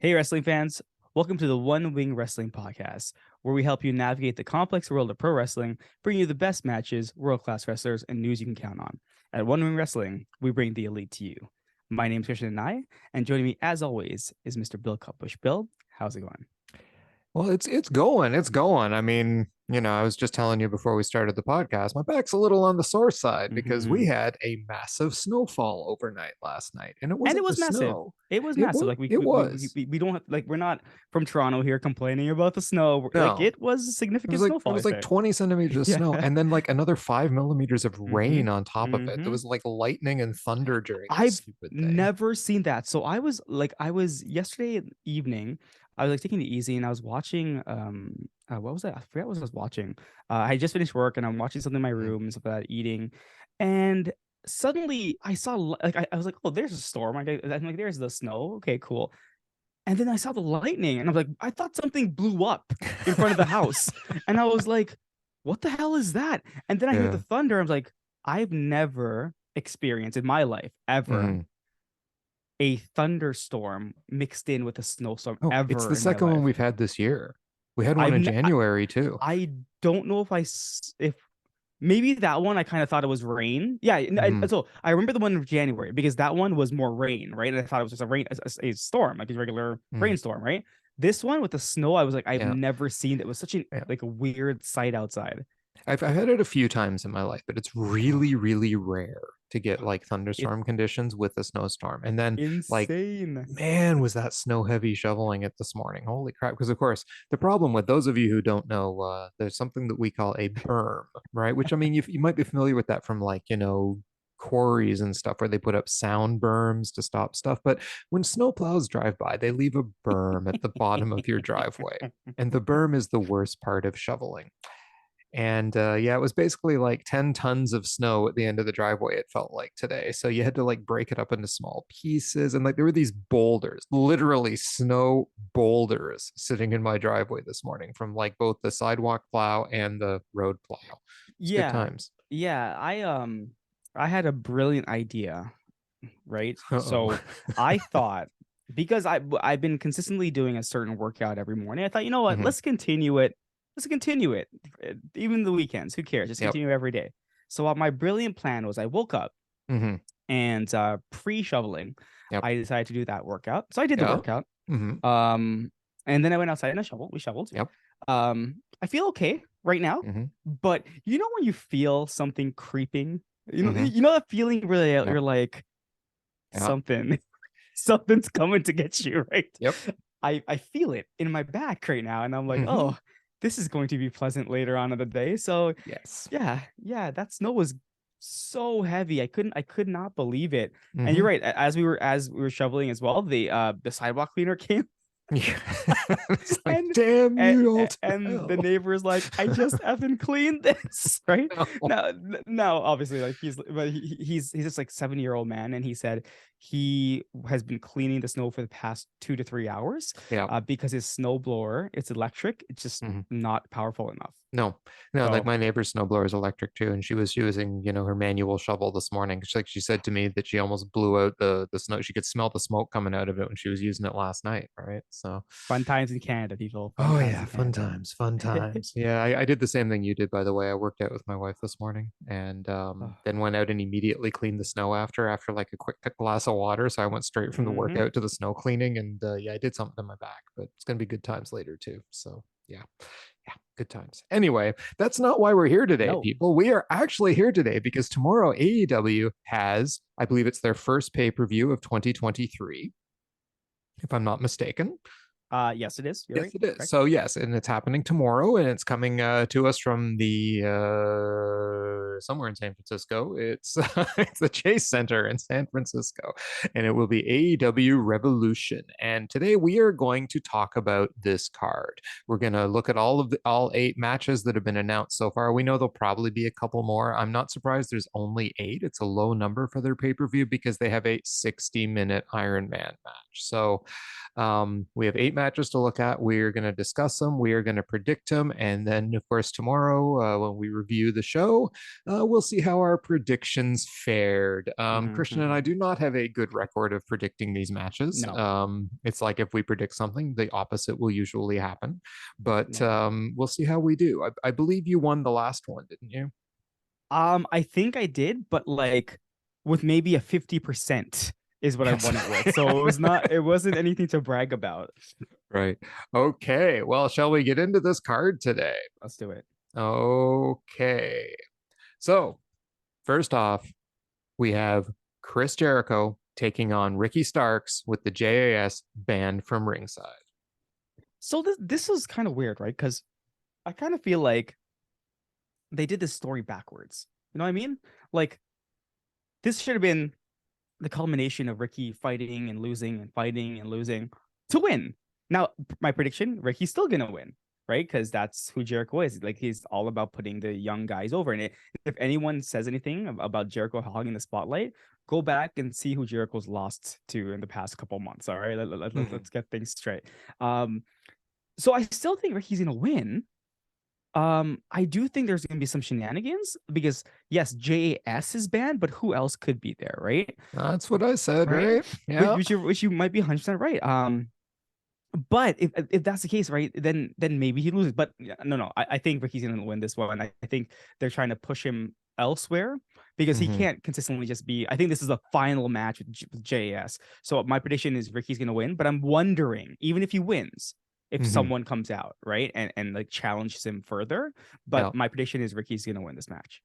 Hey, wrestling fans. Welcome to the One Wing Wrestling Podcast, where we help you navigate the complex world of pro wrestling, bring you the best matches, world-class wrestlers, and news you can count on. At One Wing Wrestling, we bring the elite to you. My name is Krishna, and joining me, as always, is Mr. Bill Cutbush. Bill, how's it going? Well, it's going. I mean, I was just telling you before we started the podcast, my back's a little on the sore side because we Mm-hmm. had a massive snowfall overnight last night, and it And it wasn't was the massive. snow. It was It massive. was Like we it we, we, was. we we don't have, like, we're not from Toronto here complaining about the snow. Like, No. it was a It was significant like it snowfall, was I'd like say. 20 centimeters of Yeah. snow and then like another 5 millimeters of Mm-hmm. rain on top of it. There Mm-hmm. was like lightning and thunder during this I've stupid thing. never seen that. So I was yesterday evening, I was like taking it easy and I was watching what was that? I forgot what I was watching. I just finished work and I'm watching something in my Mhm. room and stuff like that, eating. And suddenly I saw I was like, oh, there's a storm. I'm like, there's the snow. Okay, cool. And then I saw the lightning and I'm like, I thought something blew up in front of the house. And I was like, what the hell is that? And then I hear the Yeah. thunder. I was like, I've never experienced in my life ever Mhm. a thunderstorm mixed in with a snowstorm Oh, it's ever the in my second one life. we've had this year. We had one I've in n- January too. I don't know if maybe that one I kind of thought it was rain. Yeah, Mhm. so I remember the one in January because that one was more rain, right? And I thought it was just a storm, like a regular Mhm. rainstorm, right? This one with the snow, I was like, I've Yeah. never seen. It was such a Yeah. like a weird sight outside. I've had it a few times in my life, but it's really, really rare to get like It's thunderstorm conditions with a snowstorm. And then, like, insane. man, was that snow heavy shoveling it this morning. Holy crap. Because, of course, the problem with those of you who don't know, there's something that we call a berm, right? Which, I mean, you might be familiar with that from like, quarries and stuff where they put up sound berms to stop stuff. But when snowplows drive by, they leave a berm at the bottom of your driveway. And the berm is the worst part of shoveling. And yeah, it was basically like 10 tons of snow at the end of the driveway, it felt like today. So you had to like break it up into small pieces. And like there were these boulders, literally snow boulders sitting in my driveway this morning from like both the sidewalk plow and the road plow. It's good Yeah, times. yeah. I had a brilliant idea, right? Uh-oh. So I thought, because I've been consistently doing a certain workout every morning, I thought, you know what? Hmm. Let's continue it. Let's continue it. Even the weekends. Who cares? Just Yep. continue every day. So my brilliant plan was I woke up Hmm. and pre-shoveling, Yep. I decided to do that workout. So I did the Yeah. workout. Hmm. Um, and then I went outside and I shoveled. We shoveled. Yep. I feel okay right now, Hmm. but you know when you feel something creeping, Hmm. you know that feeling where Yep. you're like Yeah. something, something's coming to get you, right? Yep. I feel it in my back right now, and I'm like, Hmm. oh, this is going to be pleasant later on in the day. So Yes. yeah, that snow was so heavy. I could not believe it. And you're Hmm. right. As we were shoveling as well, the sidewalk cleaner came Yeah. It's like, and damn you all to and the hell. neighbor is like, I just haven't cleaned this, right? No. Now obviously, like, he's just like 70-year-old man, and he said he has been cleaning the snow for the past 2 to 3 hours, Yeah. because his snow blower, it's electric, it's just Mhm. not powerful enough. No, no, like So my neighbor's snowblower is electric too, and she was using, her manual shovel this morning. She said to me that she almost blew out the snow. She could smell the smoke coming out of it when she was using it last night, right? So, fun times in Canada, people. Fun oh times yeah, in fun Canada. times, fun times. Yeah, I did the same thing you did, by the way. I worked out with my wife this morning, and Oh. then went out and immediately cleaned the snow after like a quick glass of water. So I went straight from the Hmm. workout to the snow cleaning, and yeah, I did something to my back, but it's gonna be good times later too. So yeah. Yeah, good times. Anyway, that's not why we're here today, No. people. We are actually here today because tomorrow AEW has, I believe it's their first pay-per-view of 2023, if I'm not mistaken. Yes, it is. You're Yes, right. it is. Correct. So yes, and it's happening tomorrow, and it's coming to us from the somewhere in San Francisco. It's it's the Chase Center in San Francisco, and it will be AEW Revolution. And today we are going to talk about this card. We're going to look at all 8 matches that have been announced so far. We know there'll probably be a couple more. I'm not surprised there's only 8. It's a low number for their pay-per-view because they have a 60-minute Iron Man match. So we have 8 matches to look at. We're going to discuss them. We are going to predict them. And then, of course, tomorrow, when we review the show, we'll see how our predictions fared. Christian and I do not have a good record of predicting these matches. No. It's like if we predict something, the opposite will usually happen. But Yeah. we'll see how we do. I believe you won the last one, didn't you? I think I did, but like with maybe a 50% is what I Yes. won it with. So it wasn't anything to brag about. Right. Okay. Well, shall we get into this card today? Let's do it. Okay. So, first off, we have Chris Jericho taking on Ricky Starks with the JAS banned from ringside. So this was kind of weird, right? Because I kind of feel like they did this story backwards. You know what I mean? Like this should have been the culmination of Ricky fighting and losing and fighting and losing to win. Now, my prediction, Ricky's still gonna win, right? Because that's who Jericho is. Like he's all about putting the young guys over. And if anyone says anything about Jericho hogging the spotlight, go back and see who Jericho's lost to in the past couple months. All right, let's get things straight. So I still think Ricky's gonna win. I do think there's gonna be some shenanigans because yes, JAS is banned, but who else could be there, right? That's what I said, Right? right? Yeah. Which you might be 100% right. But if that's the case, right, then maybe he loses. But no, I think Ricky's gonna win this one. I think they're trying to push him elsewhere because he can't consistently just be. I think this is a final match with JAS. So my prediction is Ricky's gonna win. But I'm wondering, even if he wins, if someone comes out, right, and like challenges him further. But Yeah. my prediction is Ricky's gonna win this match.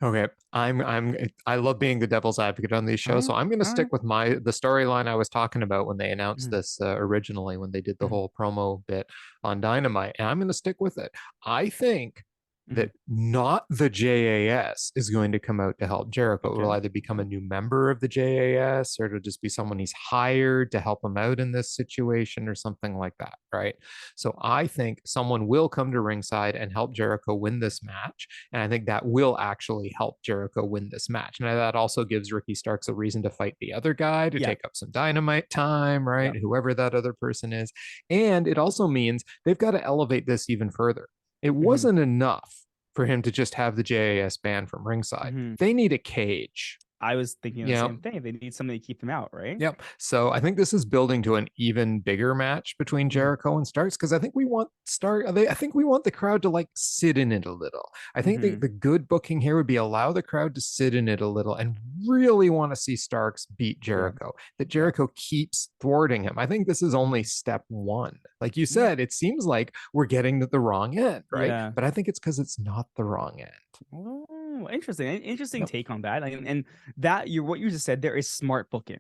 Okay. I love being the devil's advocate on these All shows, right, so I'm going to all stick right. with the storyline I was talking about when they announced Mhm, this originally, when they did the mhm, whole promo bit on Dynamite, and I'm going to stick with it. I think mhm. that not the JAS is going to come out to help Jericho. It will Okay. either become a new member of the JAS or it'll just be someone he's hired to help him out in this situation or something like that, right? So I think someone will come to ringside and help Jericho win this match. And I think that will actually help Jericho win this match. And that also gives Ricky Starks a reason to fight the other guy to Yeah. take up some dynamite time, right? Yeah. Whoever that other person is. And it also means they've got to elevate this even further. It Hmm. wasn't enough for him to just have the JAS banned from ringside. Hmm. They need a cage. I was thinking the Yep. same thing. They need something to keep them out, right? Yep. So I think this is building to an even bigger match between Hmm. Jericho and Starks because I think we want I think we want the crowd to like sit in it a little. I think Hmm. the good booking here would be allow the crowd to sit in it a little and really want to see Starks beat Yeah. Jericho. That Yeah. Jericho keeps thwarting him. I think this is only step one. Like you Yeah. said, it seems like we're getting to the wrong end, right? Yeah. But I think it's because it's not the wrong end. Oh, interesting. Interesting Yep. take on that. And that you what you just said there is smart booking.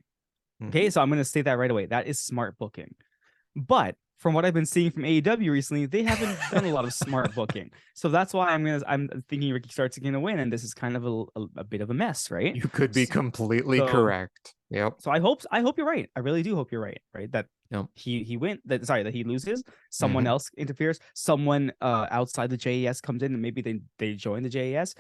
Okay, Mhm. so I'm gonna say that right away. That is smart booking. But from what I've been seeing from AEW recently, they haven't done a lot of smart booking. So that's why I'm thinking Ricky Starks is gonna win, and this is kind of a bit of a mess, right? You could be completely So correct. Yep. so I hope you're right. I really do hope you're right, right? That Yep. he win that sorry that he loses, someone Hmm. else interferes, someone outside the JES comes in and maybe they join the JES.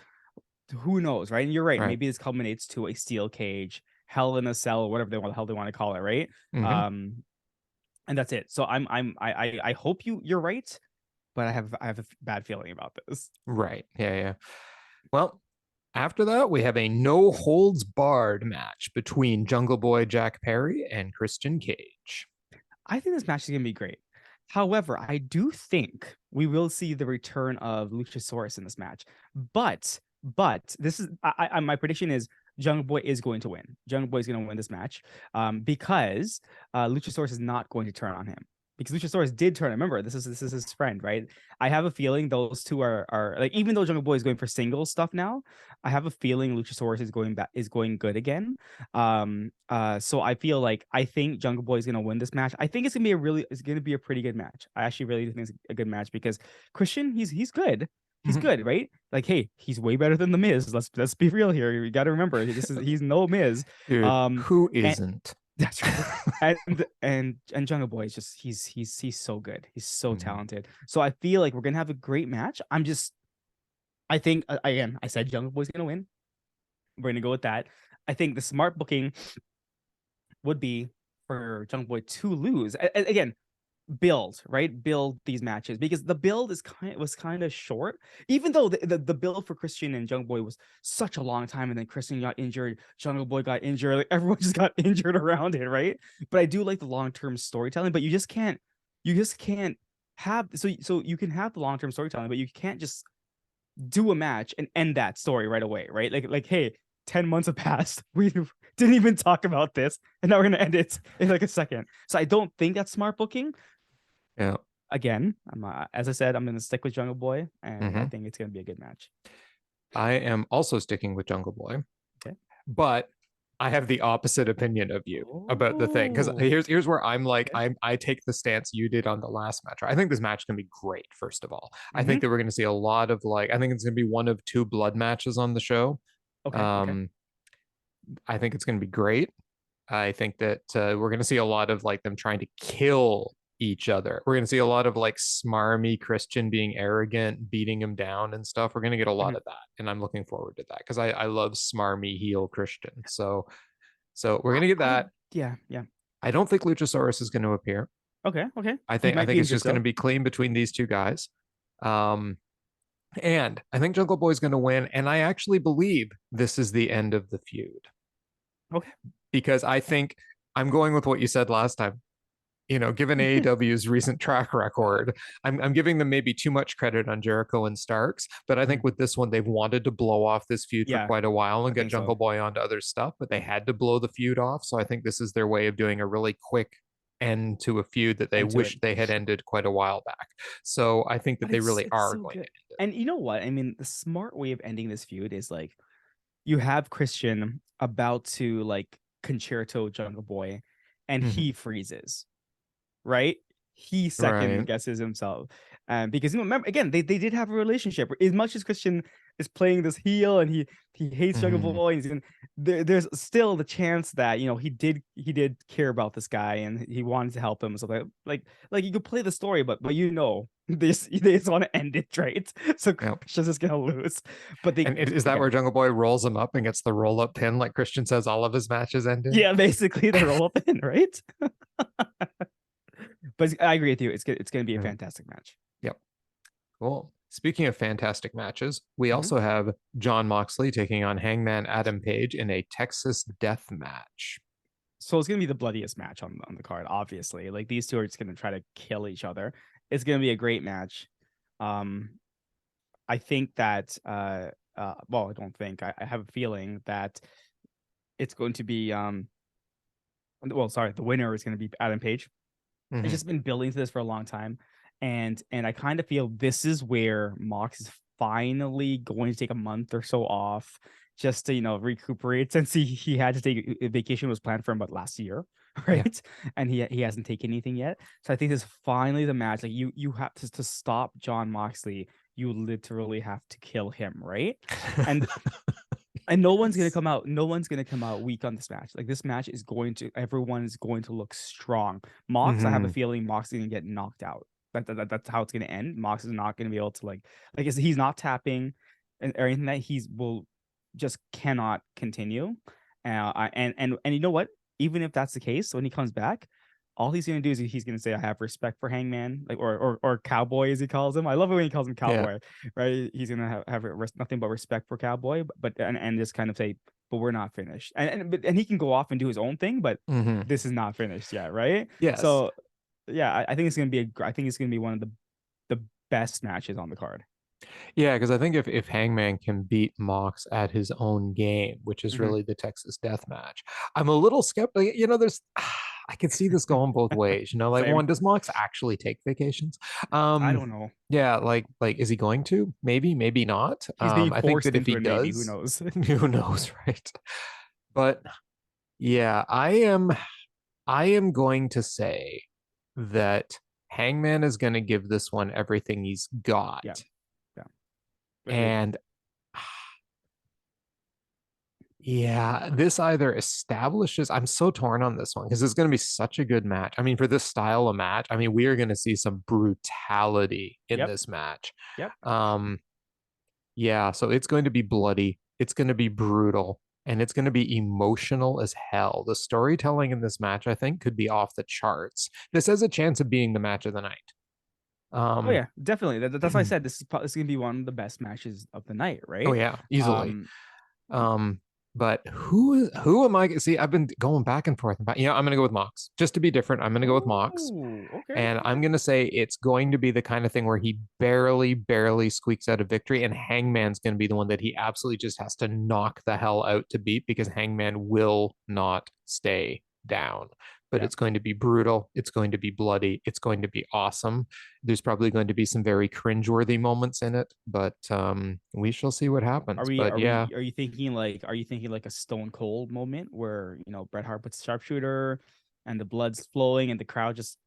Who knows, right? And you're right. Right. Maybe this culminates to a steel cage, hell in a cell, whatever the hell they want to call it, right? Hmm. Um, and that's it. So I hope you're right, but I have a bad feeling about this. Right. Yeah. Yeah. Well, after that, we have a no holds barred match between Jungle Boy Jack Perry and Christian Cage. I think this match is gonna be great. However, I do think we will see the return of Luchasaurus in this match. But this is my prediction is Jungle Boy is going to win. Jungle Boy is going to win this match, because Luchasaurus is not going to turn on him. Because Luchasaurus did turn. Remember, this is his friend, right? I have a feeling those two are like even though Jungle Boy is going for singles stuff now, I have a feeling Luchasaurus is going back is going good again. So I feel like I think Jungle Boy is gonna win this match. I think it's gonna be a pretty good match. I actually really think it's a good match because Christian, he's good. He's Mhm. good, right? Like, hey, he's way better than the Miz. Let's be real here. You got to remember, he's no Miz. Dude, Um, who and isn't? that's right. And Jungle Boy is just he's so good. He's so Mhm. talented. So I feel like we're gonna have a great match. I think again, I said Jungle Boy's gonna win. We're gonna go with that. I think the smart booking would be for Jungle Boy to lose. Again, build these matches, because the build was kind of short, even though the build for Christian and Jungle Boy was such a long time, and then Christian got injured, Jungle Boy got injured, like everyone just got injured around it, right? But I do like the long-term storytelling, but you just can't have, so you can have the long-term storytelling, but you can't just do a match and end that story right away, right? Like hey, 10 months have passed. We didn't even talk about this, and now we're gonna end it in like a second. So I don't think that's smart booking. Yeah. Again, as I said, I'm gonna stick with Jungle Boy, and I Hmm. think it's gonna be a good match. I am also sticking with Jungle Boy, Okay. but I have the opposite opinion of you about the thing, because Oh. here's where I'm like, Okay. I take the stance you did on the last match. I think this match can be great. First of all, I Mm-hmm. think that we're going to see a lot of like, I think it's going to be one of two blood matches on the show. Okay. Okay. Um, I think it's going to be great. I think that we're going to see a lot of like them trying to kill each other. We're going to see a lot of like smarmy Christian being arrogant, beating him down and stuff. We're going to get a lot Mm-hmm. of that, and I'm looking forward to that because I love smarmy heel Christian. So we're going to get I that. Yeah, yeah. I don't think Luchasaurus is going to appear. Okay. Okay. I He think I might think be it's injured just going to still. be clean between these two guys. Um, and I think Jungle Boy's going to win. And I actually believe this is the end of the feud Okay. because I think I'm going with what you said last time. Given AEW's recent track record, I'm giving them maybe too much credit on Jericho and Starks, but I Mhm. think with this one, they've wanted to blow off this feud for Yeah, quite a while I and get think so. Jungle Boy onto other stuff, but they had to blow the feud off. So I think this is their way of doing a really quick end to a feud that they Into it. wish they had ended quite a while back. So I think that But they it's really it's are so going to good. end it. And you know what? I mean, the smart way of ending this feud is like you have Christian about to like concerto Jungle Boy, and Mhm. he freezes, right? He second Right. guesses himself. Because remember again, they did have a relationship. As much as Christian is playing this heel and he hates Jungle Mhm. Boy, and there's still the chance that he did care about this guy and he wanted to help him. So like you could play the story, but they just want to end it, right? So Yep. Christian's just gonna lose. But they And is that again, where Jungle Boy rolls him up and gets the roll up pin like Christian says all of his matches end in? yeah, basically they roll up in, right? But I agree with you. It's gonna be a Mhm. fantastic match. Yep. Cool. Speaking of fantastic matches, we Mhm. also have John Moxley taking on Hangman Adam Page in a Texas death match. So it's gonna be the bloodiest match on the card, obviously. Like these two are just gonna try to kill each other. It's gonna be a great match. Um, I think that well, I don't think I have a feeling that it's going to be well, sorry, the winner is gonna be Adam Page. It's Mhm. just been building to this for a long time, and I kind of feel this is where Mox is finally going to take a month or so off just to recuperate, since he had to take a vacation was planned for him but last year, Yeah. right? And he hasn't taken anything yet. So I think this is finally the match. Like you have to stop John Moxley. You literally have to kill him, right? And no one's gonna Yes. come out. No one's gonna come out weak on this match. Like this match is going to. Everyone is going to look strong. Mox, I have a Mhm. feeling Mox is gonna get knocked out. That's how it's gonna end. Mox is not gonna be able to he's not tapping, or anything that he's will just cannot continue. And you know what? Even if that's the case, when he comes back, all he's gonna do is he's gonna say, "I have respect for Hangman," like or Cowboy as he calls him. I love it when he calls him Yeah. Cowboy, right? He's gonna have nothing but respect for Cowboy, and just kind of say, "But we're not finished," and he can go off and do his own thing, but Mhm. this is not finished yet, right? Yes. So yeah, I think it's gonna be I think it's gonna be one of the best matches on the card. Yeah, because I think if Hangman can beat Mox at his own game, which is Mhm. really the Texas Death Match, I'm a little skeptical. There's I can see this going both ways. Like Same. one, does Mox actually take vacations? I Um, don't know. yeah, like is he going to? Maybe, maybe not. He's being I think forced that if into he it. Maybe, who does, knows? who knows, right? But yeah, I am going to say that Hangman is going to give this one everything he's got. Yeah, yeah, agreed. And yeah, this either establishes, I'm so torn on this one because it's going to be such a good match. I mean, for this style of match, I mean, we are going to see some brutality in Yep, this match. yep. Um, yeah, so it's going to be bloody. It's going to be brutal. and it's going to be emotional as hell. The storytelling in this match, I think, could be off the charts. This has a chance of being the match of the night. Oh yeah, definitely. That's why I Oh said this is gonna be one of the best matches of the night, right? yeah, easily. Um, Um, but who am I? See, I've been going back and forth about. I'm gonna go with Mox just to be different. I'm gonna go with Mox, oh, okay, and okay. I'm gonna say it's going to be the kind of thing where he barely squeaks out a victory, and Hangman's gonna be the one that he absolutely just has to knock the hell out to beat because Hangman will not stay down. But Yeah. it's going to be brutal. It's going to be bloody. It's going to be awesome. There's probably going to be some very cringeworthy moments in it, but we shall see what Are happens. we But are yeah, we are you thinking like a Stone Cold moment where Bret Hart puts sharpshooter and the blood's flowing and the crowd just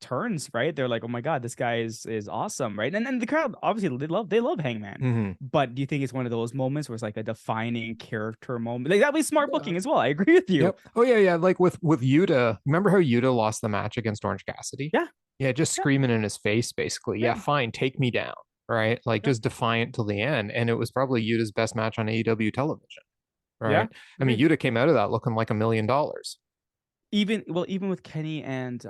turns, right? They're like, oh my god, this guy is awesome, right? And then the crowd obviously they love Hangman. mhm. But do you think it's one of those moments where it's like a defining character moment? Like that'd be smart booking as well. I agree with you. Yep. Oh yeah. Like with Yuta. Remember how Yuta lost the match against Orange Cassidy? Yeah, Yeah, just yeah, screaming in his face, basically. Yeah, yeah, fine, take me down. Right? Like yeah, just defiant till the end. And it was probably Yuta's best match on AEW television. yeah. Right. I mean, Agreed. Yuta came out of that looking like $1 million. Even with Kenny and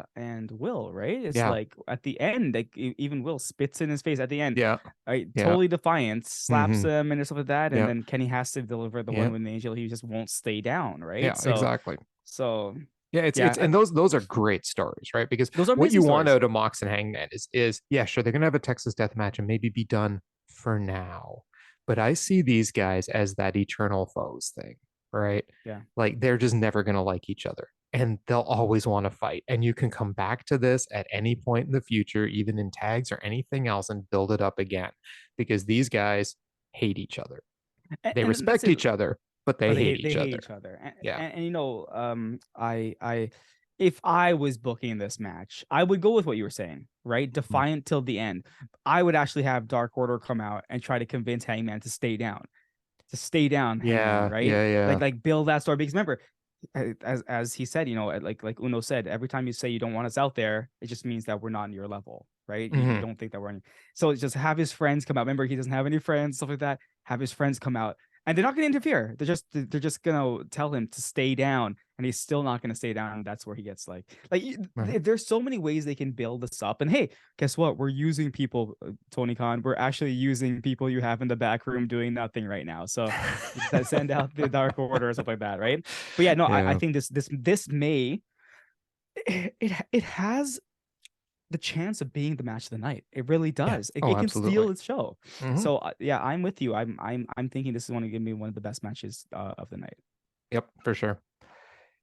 Will, right? It's Yeah. like at the end, like even Will spits in his face at the end, Yeah. right? Yeah. Totally defiant, slaps Mm-hmm. him and stuff like that, and Yeah. then Kenny has to deliver the Yeah. one with the angel. He just won't stay down, right? Yeah. Exactly. So Yeah, yeah, it's and those are great stories, right? Because those are what amazing you want stories. out of Mox and Hangman is yeah, sure, they're gonna have a Texas death match and maybe be done for now. But I see these guys as that eternal foes thing, right? Yeah. Like they're just never gonna like each other. And they'll always want to fight. And you can come back to this at any point in the future, even in tags or anything else, and build it up again. Because these guys hate each other. They And that's respect it. each other, but But they hate they each hate other. each other, Yeah. and I if I was booking this match, I would go with what you were saying, right? Mhm. Defiant till the end. I would actually have Dark Order come out and try to convince Hangman to stay down, Hangman, Yeah, right? yeah, yeah. Like build that story because remember, as he said, like Uno said, every time you say you don't want us out there, it just means that we're not on your level, right? You Hmm. don't think that we're on. So it's just have his friends come out. Remember, he doesn't have any friends, stuff like that. Have his friends come out, and they're not going to interfere. They're just gonna tell him to stay down, and he's still not going to stay down. And that's where he gets like Right. there's so many ways they can build this up. And hey, guess what? We're using people, Tony Khan. We're actually using people you have in the back room doing nothing right now. So send out the Dark Order or stuff like that, right? But yeah, no, I Yeah. think this may it has the chance of being the match of the night. It really Yeah. does. Oh, It can absolutely. steal its show. Hmm. So yeah, I'm with you. I'm thinking this is going to give me one of the best matches of the night. Yep, for sure.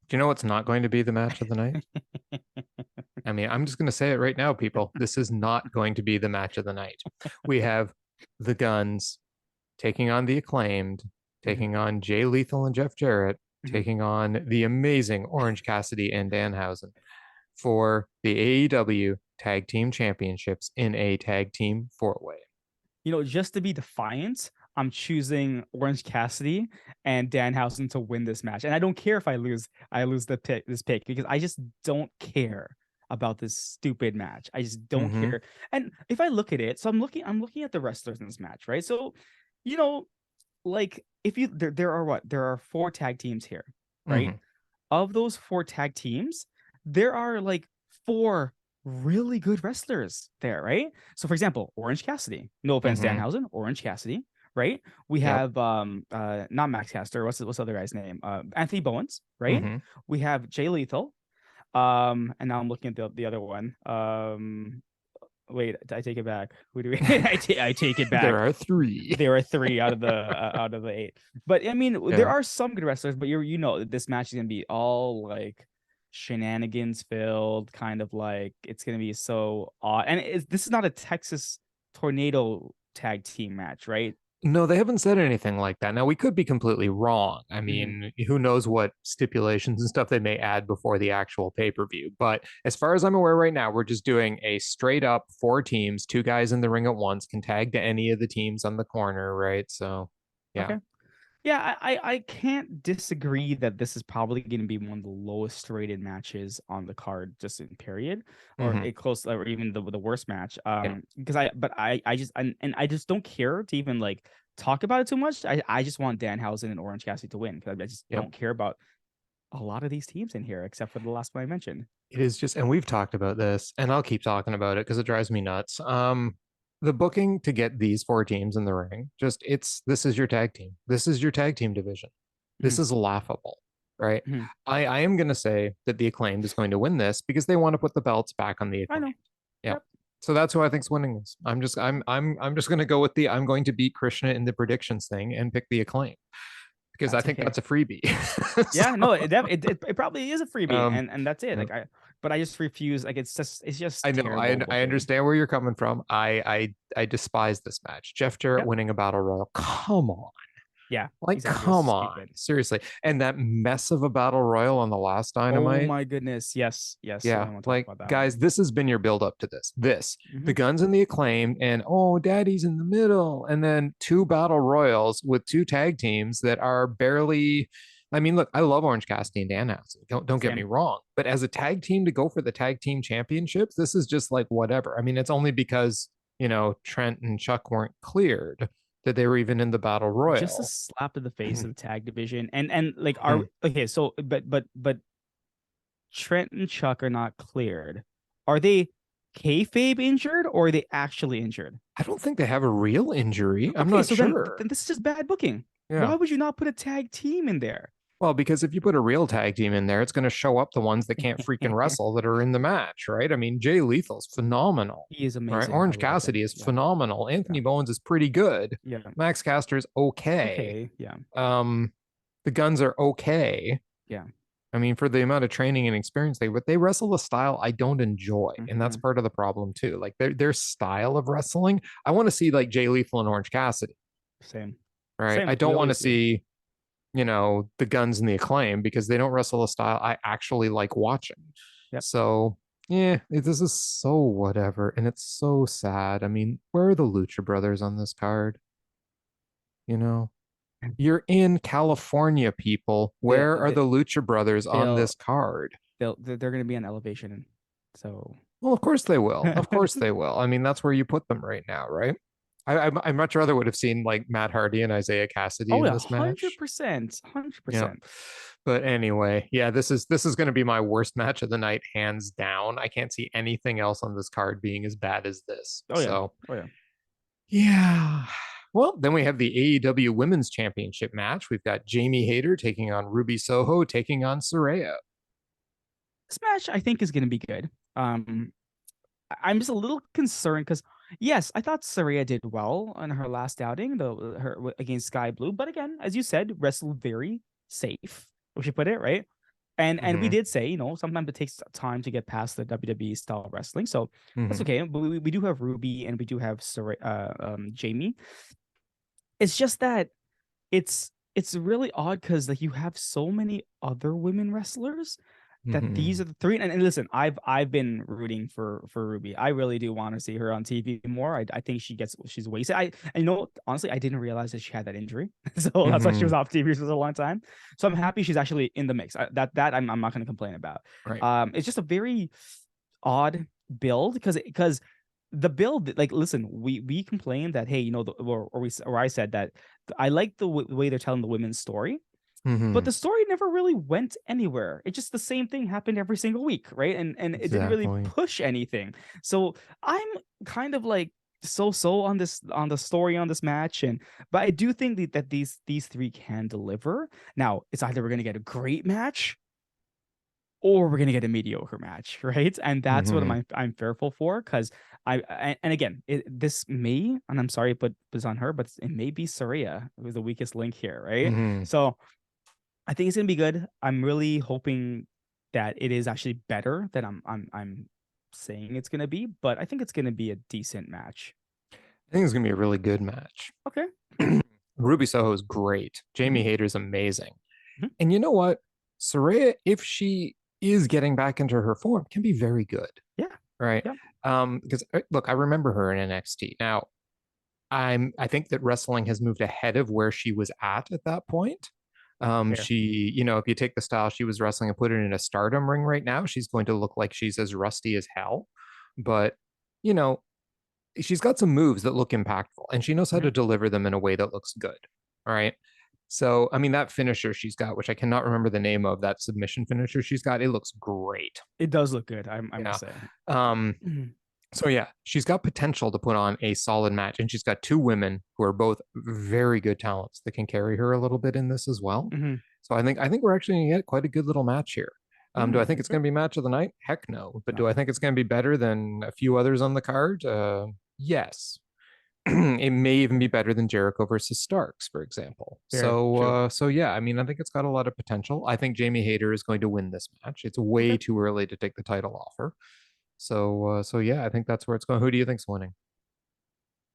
Do you know what's not going to be the match of the night? I mean, I'm just going to say it right now, people. This is not going to be the match of the night. We have the Guns taking on the Acclaimed, Mhm, taking on Jay Lethal and Jeff Jarrett, mhm. taking on the amazing Orange Cassidy and Danhausen for the AEW Tag Team Championships in a tag team four-way. Just to be defiant, I'm choosing Orange Cassidy and Danhausen to win this match. And I don't care if I lose this pick because I just don't care about this stupid match. I just don't Mm-hmm. care. And if I look at it, so I'm looking at the wrestlers in this match, right? So, you know, like if you there are what? There are four tag teams here, right? Mm-hmm. Of those four tag teams, there are like four really good wrestlers there, right? So for example, Orange Cassidy. No offense, Mm-hmm. Danhausen, Orange Cassidy, right? We Yep. have not Max Caster, what's the other guy's name? Anthony Bowens, right? Mm-hmm. We have Jay Lethal. And now I'm looking at the other one. Wait, I take it back. Who do we I take it There back. are three. There are three out of the eight. But I mean, there Yeah. are some good wrestlers, but this match is gonna be all like shenanigans filled, kind of like it's gonna be so odd. And this is not a Texas Tornado tag team match, right? No, they haven't said anything like that. Now, we could be completely wrong. I Mhm. mean, who knows what stipulations and stuff they may add before the actual pay-per-view. But as far as I'm aware right now, we're just doing a straight up four teams, two guys in the ring at once, can tag to any of the teams on the corner, right? So, yeah. Okay. Yeah, I can't disagree that this is probably going to be one of the lowest rated matches on the card, just in period, or Hmm. it close, or even the worst match. Yeah. Because I just don't care to even like talk about it too much. I just want Danhausen and Orange Cassidy to win because I just Yep. don't care about a lot of these teams in here except for the last one I mentioned. It is just, and we've talked about this, and I'll keep talking about it because it drives me nuts. The booking to get these four teams in the ring, just this is your tag team. This is your tag team division. This Mhm. is laughable, right? Mhm. I am gonna say that the Acclaimed is going to win this because they want to put the belts back on the I know. Acclaimed. Yeah. Yep. So that's who I think's winning this. I'm just gonna go with I'm going to beat Krishna in the predictions thing and pick the Acclaimed because I That's think okay. that's a freebie. Yeah, So, no, it probably is a freebie, um, and that's it. yeah. Like but I just refuse. Like it's just I know. terrible I booking. understand where you're coming from. I despise this match. Jeff Jarrett Yep. winning a battle royal. Come on. Yeah. Like, Exactly. This is come on. stupid. Seriously. And that mess of a battle royal on the last Oh Dynamite. my goodness. Yes. Yes. I Yeah. want to talk Like, about that one. guys, this has been your build up to this. Hmm. The guns and the acclaimed, and oh, daddy's in the middle. And then two battle royals with two tag teams that are barely. I mean, look, I love Orange Cassidy and Danhausen. Don't get me Same. wrong. But as a tag team to go for the tag team championships, this is just like whatever. I mean, it's only because, Trent and Chuck weren't cleared that they were even in the battle Just a royal. slap to the face of the tag division, and like are okay. So, but Trent and Chuck are not cleared. Are they kayfabe injured or are they actually injured? I don't think they have a real injury. I'm Okay, not so then sure. this is just bad booking. Yeah. Why would you not put a tag team in there? Well, because if you put a real tag team in there, it's going to show up the ones that can't freaking wrestle that are in the match, right? I mean, Jay Lethal's phenomenal, He is right? amazing. I Orange love Cassidy him. is Yeah, phenomenal. yeah, Anthony Bowens is pretty good. yeah. Max Caster's okay. Okay, yeah, Um, the Guns are okay. yeah. I mean, for the amount of training and experience but they wrestle a style I don't enjoy, and that's Hmm. part of the problem too. Like their style of wrestling, I want to see like Jay Lethal and Orange Cassidy, Same, right? I same. We don't want to always do. see the Guns and the Acclaim because they don't wrestle a style I actually like watching. Yep. So yeah, this is so whatever, and it's so sad. I mean, where are the Lucha Brothers on this card? You know, you're in California, people. They Where are they the Lucha Brothers on they'll this card? they're gonna be on Elevation, so Well, of course they will. Of course they will. I mean, that's where you put them right now, right? I much rather would have seen like Matt Hardy and Isaiah Cassidy oh in yeah, this match. 100%, hundred Yeah. percent. But anyway, yeah, this is going to be my worst match of the night, hands down. I can't see anything else on this card being as bad as this. Oh yeah, So, oh yeah. yeah. Well, then we have the AEW Women's Championship match. We've got Jamie Hayter taking on Ruby Soho, taking on Saraya. This match I think is gonna be good. I'm just a little concerned because yes, I thought Saraya did well on her last outing, though her against Sky Blue. But again, as you said, wrestled very safe. We should put it right. And we Mm-hmm. did say, sometimes it takes time to get past the WWE style of wrestling, so that's Mm-hmm. okay. But we do have Ruby and we do have Jamie. It's just that it's really odd because like you have so many other women wrestlers that Mm-hmm. these are the three. And listen, I've been rooting for Ruby. I really do want to see her on TV more. I think she's wasted. Honestly, I didn't realize that she had that injury, so that's why she Mm-hmm. was off TV for a long time. So I'm happy she's actually in the mix. That I'm not going to complain about. Right. It's just a very odd build because the build, like, listen, we complained that, hey, or I said that I like the way they're telling the women's story, but Mm-hmm. the story never really went anywhere. It just the same thing happened every single week, right? And it didn't really Exactly. push anything. So I'm kind of like so on the story on this match, but I do think that these three can deliver. Now it's either we're gonna get a great match or we're gonna get a mediocre match, right? And that's what Mm-hmm. I'm fearful for because and again, this may, and I'm sorry, but it's on her, but it may be Saraya who's the weakest link here, right? Mm-hmm. So I think it's gonna be good. I'm really hoping that it is actually better than I'm saying it's gonna be, but I think it's gonna be a decent match. I think it's gonna be a really good match. Okay, cool. Ruby Soho is great. Hmm. Jamie Hayter's amazing. Hmm. And you know what? Saraya, if she is getting back into her form, can be very good. Yeah, Right. yeah, Because look, I remember her in NXT. Now, I think that wrestling has moved ahead of where she was at that point. fair. She, if you take the style she was wrestling and put it in a stardom ring right now, she's going to look like she's as rusty as hell. But, you know, she's got some moves that look impactful, and she knows how Mhm. to deliver them in a way that looks good. All right. So, I mean, that finisher she's got, which I cannot remember the name of, that submission finisher she's got, it looks great. It does look good, I Yeah. must say. Um, Mhm. so yeah, she's got potential to put on a solid match, and she's got two women who are both very good talents that can carry her a little bit in this as well. Mhm. So I think we're actually gonna get quite a good little match here. Do I think it's Okay. gonna be match of the night? Heck no. But do No. I think it's gonna be better than a few others on the card? Yes. It may even be better than Jericho versus Starks, for example. Very true. So yeah, I mean, I think it's got a lot of potential. I think Jamie Hayter is going to win this match. It's way Okay. too early to take the title off her. So yeah, I think that's where it's going. Who do you think's winning?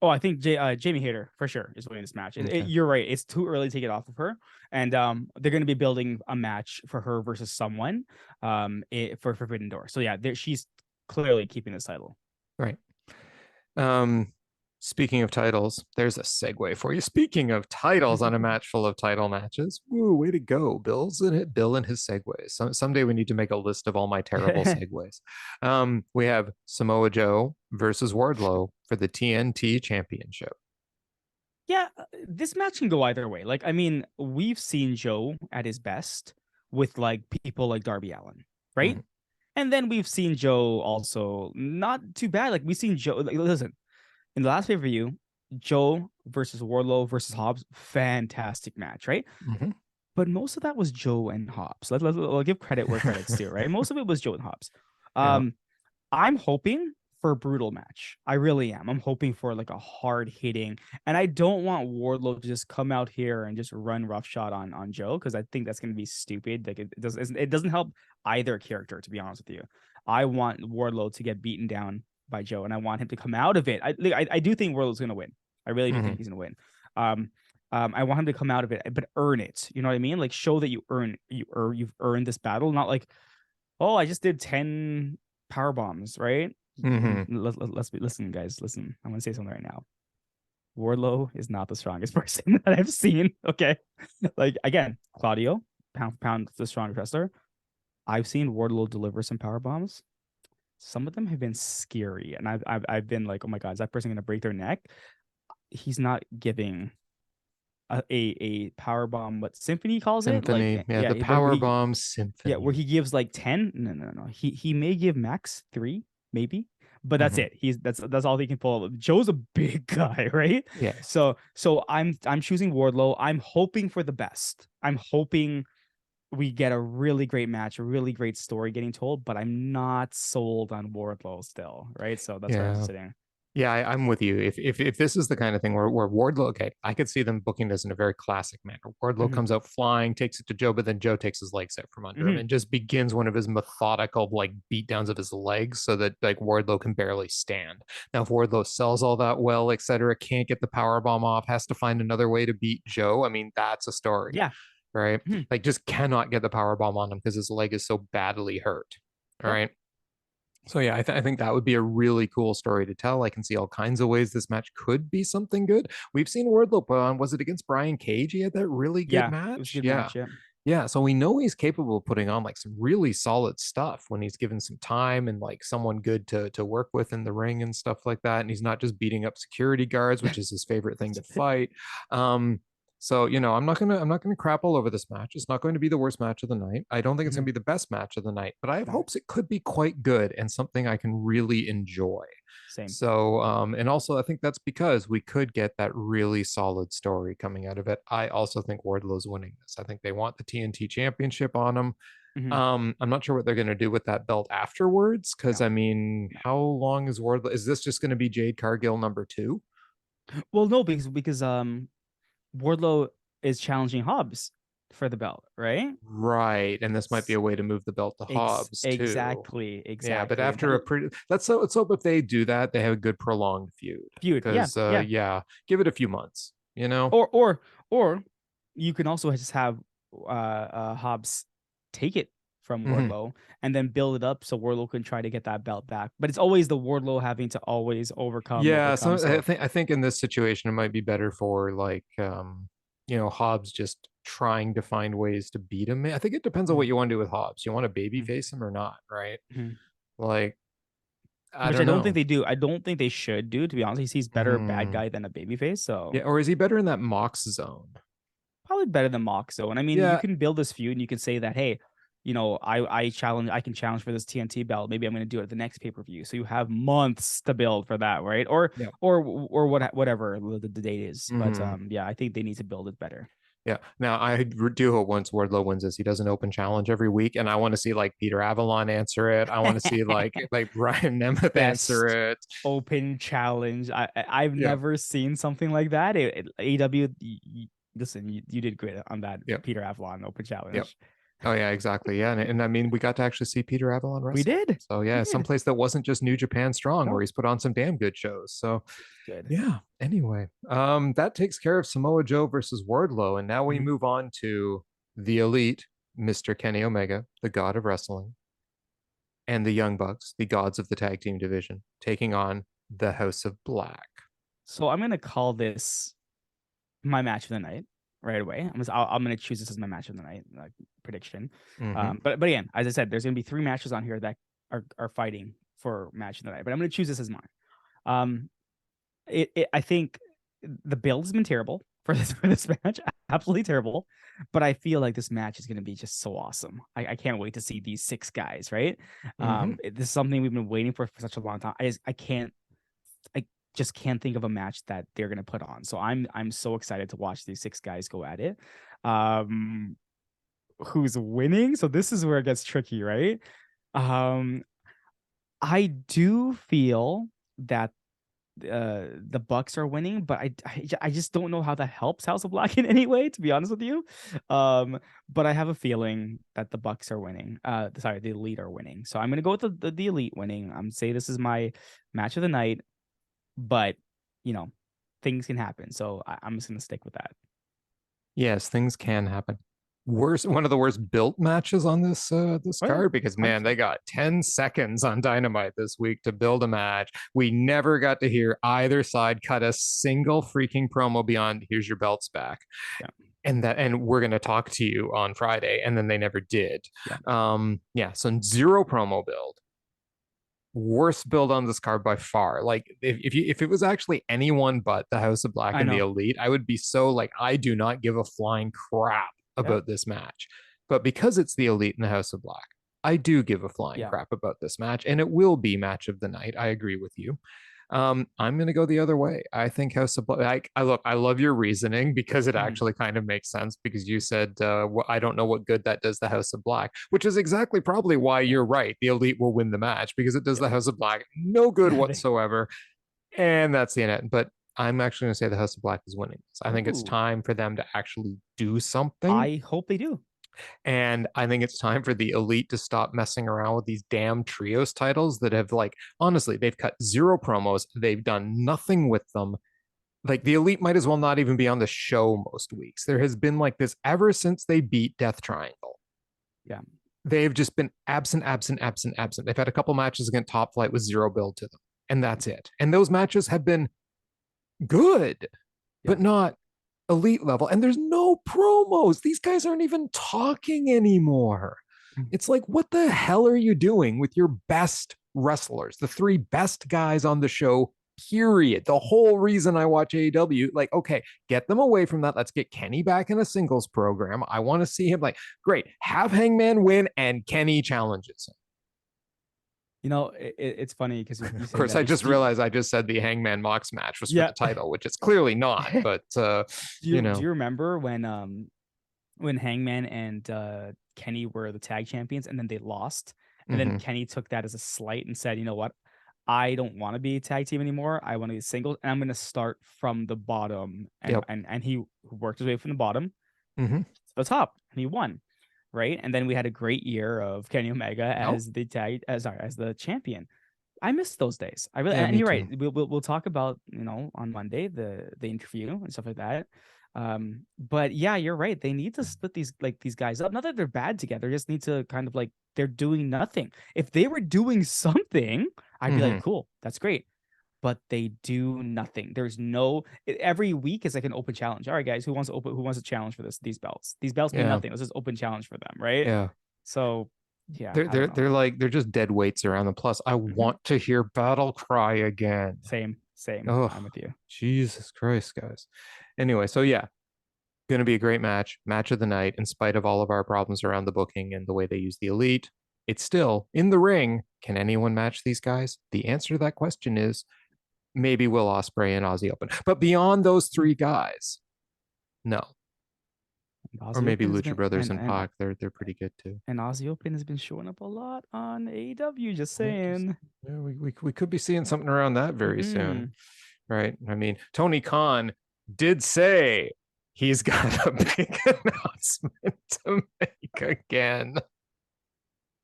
Oh, I think Jamie Hayter for sure is winning this match. Okay. You're right. It's too early to take it off of her, and they're going to be building a match for her versus someone, for Forbidden Door. So yeah, she's clearly keeping this title. Right. Um, Speaking of titles, there's a segue for you. Speaking of titles on a match full of title matches, woo, way to go, Bill and his segues. Someday we need to make a list of all my terrible segues. We have Samoa Joe versus Wardlow for the TNT Championship. Yeah, this match can go either way. Like, I mean, we've seen Joe at his best with like people like Darby Allin, right? Mhm. And then we've seen Joe also not too bad. Like we've seen Joe. Like, listen, in the last pay-per-view, Joe versus Wardlow versus Hobbs, fantastic match, right? Mhm. But most of that was Joe and Hobbs. I'll give credit where credit's due, right? Most of it was Joe and Hobbs. Yeah. Um, I'm hoping for a brutal match. I really am. I'm hoping for like a hard hitting, and I don't want Wardlow to just come out here and just run roughshod on Joe because I think that's going to be stupid. Like it doesn't help either character, to be honest with you. I want Wardlow to get beaten down by Joe, and I want him to come out of it. I do think Wardlow's going to win. I really do think Mhm. he's going to win. Um, I want him to come out of it, but earn it. You know what I mean? Like show that you've earned this battle, not like, oh, I just did 10 power bombs, right? Mhm. Listen, guys, listen. I'm gonna say something right now. Wardlow is not the strongest person that I've seen. Okay, like again, Claudio, pound for pound, the strongest wrestler. I've seen Wardlow deliver some power bombs. Some of them have been scary, and I've been like, oh my god, is that person gonna break their neck? He's not giving a power bomb. What Symphony calls it? Like, Symphony. Yeah, yeah, the where Power he Bomb yeah, where Symphony. he gives like 10. No, no, no. He may give max 3, maybe. But that's Mhm. it. That's all he can pull. Joe's a big guy, right? Yes. So I'm choosing Wardlow. I'm hoping for the best. I'm hoping we get a really great match, a really great story getting told, but I'm not sold on Wardlow still, right? So that's where I'm Yeah. sitting. Yeah, I'm with you. If this is the kind of thing where Wardlow, okay, I could see them booking this in a very classic manner. Wardlow Hmm. comes out flying, takes it to Joe, but then Joe takes his legs out from under him Hmm. and just begins one of his methodical like beatdowns of his legs so that like Wardlow can barely stand. Now, if Wardlow sells all that well, etc., can't get the power bomb off, has to find another way to beat Joe. I mean, that's a story, Yeah. right? Mhm. Like just cannot get the power bomb on him because his leg is so badly hurt. All Yep. right. So yeah, I think that would be a really cool story to tell. I can see all kinds of ways this match could be something good. We've seen Wardlow put on, was it against Brian Cage? He had that really good Yeah. It was a match. good Yeah. match. Yeah. Yeah. So we know he's capable of putting on like some really solid stuff when he's given some time and like someone good to work with in the ring and stuff like that. And he's not just beating up security guards, which is his favorite thing to fight. Um, so I'm not gonna crap all over this match. It's not going to be the worst match of the night. I don't think it's gonna Mhm. be the best match of the night, but I have No, hopes it could be quite good and something I can really enjoy. same. So, and also I think that's because we could get that really solid story coming out of it. I also think Wardlow's winning this. I think they want the TNT championship on him. Hmm. I'm not sure what they're going to do with that belt afterwards. Because No. I mean, No. how long is Wardlow? Is this just going to be Jade Cargill #2? Well, no, because Wardlow is challenging Hobbs for the belt, right? Right, and this might be S- a way to move the belt to Hobbs too. exactly, Yeah, but exactly. after a pretty, let's hope if they do that, they have a good prolonged feud. Feud, yeah, Because yeah. yeah, give it a few months. You know. Or you can also just have Hobbs take it from Mhm. Wardlow and then build it up so Wardlow can try to get that belt back. But it's always the Wardlow having to always Yeah, overcome. so I So think I think in this situation it might be better for like Hobbs just trying to find ways to beat him. I think it depends on mhm, what you want to do with Hobbs. You want to baby mhm, face him or not, right? mhm. Like Which I don't don't think know. they do. I don't think they should do, to be honest. He's better bad Hmm. guy than a babyface. So Yeah, or is he better in that Mox zone? probably better than Moxo. And I mean, you Yeah, can build this feud and you can say that, hey, I can challenge for this TNT belt. Maybe I'm going to do it at the next pay-per-view. So you have months to build for that, right? yeah. Or whatever the date is. But Hmm. yeah, I think they need to build it better. Yeah. Now I do hope once Wardlow wins this, he does an open challenge every week, and I want to see like Peter Avalon answer it. I want to see like Brian Nemeth answer Best it. open challenge. I've Yeah. never seen something like that. AEW, listen, you did great on that Yeah. Peter Avalon open Yeah. challenge. Oh yeah, exactly. Yeah, and I mean we got to actually see Peter Avalon We wrestle. did. So We yeah, did. someplace that wasn't just New Japan Strong, where No, he's put on some damn good shows. So good. yeah. Anyway, that takes care of Samoa Joe versus Wardlow, and now we Mhm. move on to the Elite, Mr. Kenny Omega, the God of Wrestling, and the Young Bucks, the gods of the tag team division, taking on the House of Black. So I'm gonna call this my match of the night right away. I'm gonna choose this as my match of the night prediction. Mm-hmm. But again, as I said, there's gonna be 3 matches on here that are fighting for match of the night. But I'm gonna choose this as mine. Um, I think the build has been terrible for this match, absolutely terrible. But I feel like this match is gonna be just so awesome. I can't wait to see these 6 guys. Right. Mm-hmm. This is something we've been waiting for such a long time. I can't. I just can't think of a match that they're gonna put on. So I'm so excited to watch these 6 guys go at it. Um, who's winning? So this is where it gets tricky, right? Um, I do feel that the Bucks are winning, but I just don't know how that helps House of Black in any way, to be honest with you. But I have a feeling that the Bucks are winning. Sorry, the Elite are winning. So I'm gonna go with the Elite winning. I'm say this is my match of the night, but you know, things can happen. So I'm just gonna stick with that. Yes, things can happen. One of the worst built matches on this Oh yeah, card because man, they 100%. got 10 seconds on Dynamite this week to build a match. We never got to hear either side cut a single freaking promo beyond here's your belts back. Yeah, And we're going to talk to you on Friday, and then they never did. yeah. Yeah, so zero promo build, worst build on this card by far. Like if it was actually anyone but the House of Black I and the know. Elite, I would be so like I do not give a flying crap Yeah, about this match. But because it's the Elite and the House of Black, I do give a flying yeah. crap about this match, and it will be match of the night. I agree with you. I'm gonna go the other way. I think House of Black. I look. I love your reasoning because it Mhm. actually kind of makes sense. Because you said I don't know what good that does the House of Black, which is exactly probably why Yeah, you're right. The Elite will win the match because it does yep. the House of Black no good They- whatsoever, and that's the end. But I'm actually gonna say the House of Black is winning this. I think it's Ooh, time for them to actually do something. I hope they do. And I think it's time for the Elite to stop messing around with these damn trios titles that have, like, honestly, they've cut zero promos. They've done nothing with them. Like, the Elite might as well not even be on the show most weeks. There has been like this ever since they beat Death Triangle. Yeah, They've just been absent, absent, absent, absent. They've had a couple matches against Top Flight with zero build to them. And that's it. And those matches have been good, yeah. but not elite level. And there's no promos. These guys aren't even talking anymore. Mhm. It's like, what the hell are you doing with your best wrestlers, the 3 best guys on the show? Period. The whole reason I watch AEW, like, okay, get them away from that. Let's get Kenny back in a singles program. I want to see him. Like, great, have Hangman win and Kenny challenges him. It's funny because you Of saying course, that. I just realized I just said the Hangman Mox match was for Yeah. the title, which it's clearly not. But Do you remember when Hangman and Kenny were the tag champions and then they lost, and then mm-hmm, Kenny took that as a slight and said, you know what, I don't want to be a tag team anymore. I want to be singles, and I'm going to start from the bottom. And yep, and he worked his way from the bottom mm-hmm, to the top, and he won, right? And then we had a great year of Kenny Omega yep, as as the champion. I miss those days. I really, yeah, and me you're right. too. We'll talk about, on Monday the interview and stuff like that. But yeah, you're right. They need to split these guys up. Not that they're bad together, just need to kind of like they're doing nothing. If they were doing something, I'd be like, Mm-hmm, cool, that's great. But they do nothing. There's no every week is like an open challenge. All right, guys, who wants to challenge for these belts? These belts mean yeah, nothing. Let's just open challenge for them, right? yeah. So Yeah, They're I don't they're know. they're like they're just dead weights around them. Plus, I Hmm. want to hear Battle Cry again. Same. Oh, I'm with you. Jesus Christ, guys. Anyway, so yeah, gonna be a great match of the night, in spite of all of our problems around the booking and the way they use the elite. It's still in the ring. Can anyone match these guys? The answer to that question is maybe Will Ospreay and Aussie Open. But beyond those three guys, no. And Or Aussie maybe Open has Lucha been Brothers and Pac. They're pretty good too. and Aussie Open has been showing up a lot on AEW. Just Yeah, just saying. yeah, we could be seeing something around that very soon, Hmm. right? I mean, Tony Khan did say he's got a big announcement to make again.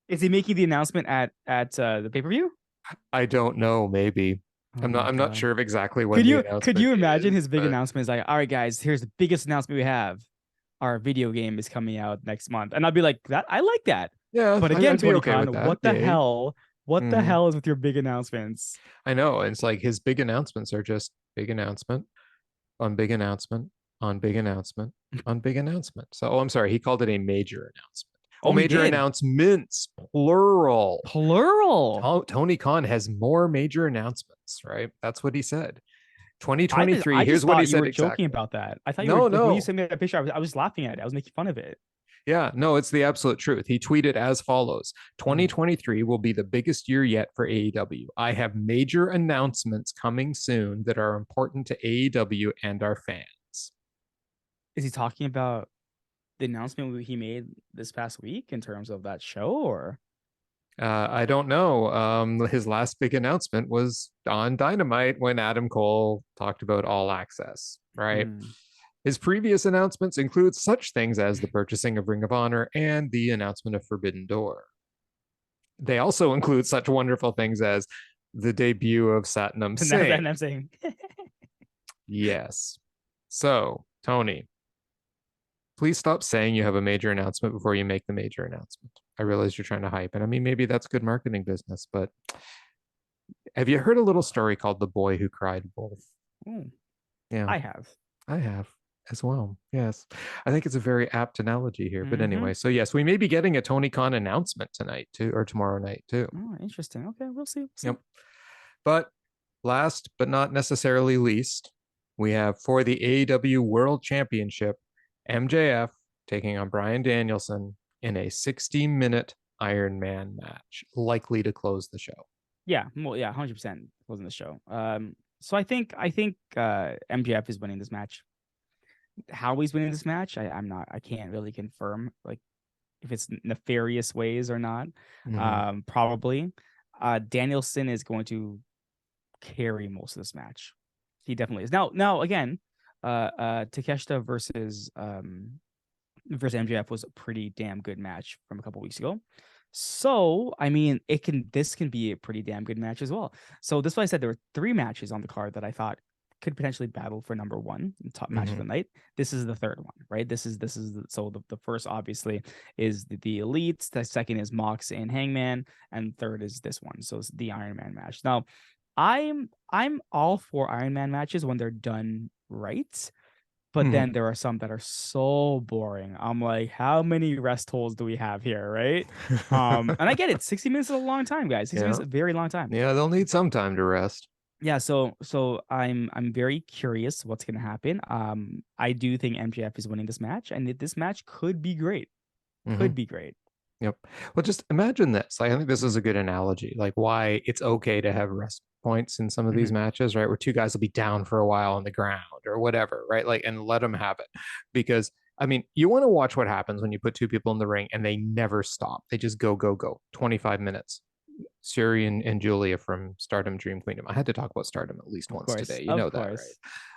Is he making the announcement at the pay per view? I don't know, maybe. Oh I'm my not god. sure of exactly when Could the you announcement imagine is, his big but announcement is like, all right, guys, here's the biggest announcement we have. Our video game is coming out next month. And I'll be like, that I like that. yeah, But again, I'd be Tony okay with Khan, that. what the Yay. hell? What the Mhm. hell is with your big announcements? I know. It's like his big announcements are just big announcement on big announcement on big announcement on big announcement. So, oh, I'm sorry. He called it a major announcement. Oh, Oh, he major did. announcements, plural. Plural. Tony Khan has more major announcements, right? That's what he said. I 2023. Here's just what he thought you said were joking exactly. about that. I thought you were No, like when you no. sent me that picture, I was laughing at it. I was making fun of it. Yeah, no, it's the absolute truth. He tweeted as follows: Mhm. 2023 will be the biggest year yet for AEW. I have major announcements coming soon that are important to AEW and our fans. Is he talking about the announcement he made this past week in terms of that show or I don't know. His last big announcement was on Dynamite when Adam Cole talked about All Access, right? Hmm. His previous announcements include such things as the purchasing of Ring of Honor and the announcement of Forbidden Door. They also include such wonderful things as the debut of Satnam and that's Singh. and I'm saying Yes. So, Tony, please stop saying you have a major announcement before you make the major announcement. I realize you're trying to hype, and I mean, maybe that's good marketing business, but have you heard a little story called The Boy Who Cried Wolf? oh, Yeah, I have. I have as well. Yes. I think it's a very apt analogy here. But Mm-hmm. anyway, so yes, we may be getting a Tony Khan announcement tonight too, or tomorrow night too. Oh, interesting. Okay, we'll see. Yep. But last but not necessarily least, we have for the AEW World Championship, MJF taking on Bryan Danielson in a 60-minute Iron Man match, likely to close the show. Yeah, well, yeah, 100% wasn't the show. So I think MJF is winning this match. How he's winning this match, I can't really confirm like if it's nefarious ways or not. Mm-hmm. Probably. Danielson is going to carry most of this match. He definitely is. Now again, Takeshita versus MJF was a pretty damn good match from a couple weeks ago. So, I mean, this can be a pretty damn good match as well. So this is why I said there were three matches on the card that I thought could potentially battle for number one, top match of Mm-hmm. the night. This is the third one, right? So the first obviously is the Elites, the second is Mox and Hangman, and third is this one. So it's the Iron Man match. Now, I'm all for Iron Man matches when they're done right. But Mm-hmm. then there are some that are so boring. I'm like, how many rest holds do we have here, right? And I get it. 60 minutes is a long time, guys. 60 minutes Yeah. is a very long time. Yeah, they'll need some time to rest. Yeah, so I'm very curious what's gonna happen. I do think MJF is winning this match, and this match could be great. Mm-hmm. Could be great. Yep. Well, just imagine this. Like, I think this is a good analogy, like why it's okay to have rest points in some of these Mhm. matches, right? Where two guys will be down for a while on the ground or whatever, right? Like, and let them have it. Because, I mean, you want to watch what happens when you put two people in the ring and they never stop. They just go, go, go. 25 minutes. Suri and Julia from Stardom Dream Queendom. I had to talk about Stardom at least Of once course. today. You Of know that, course.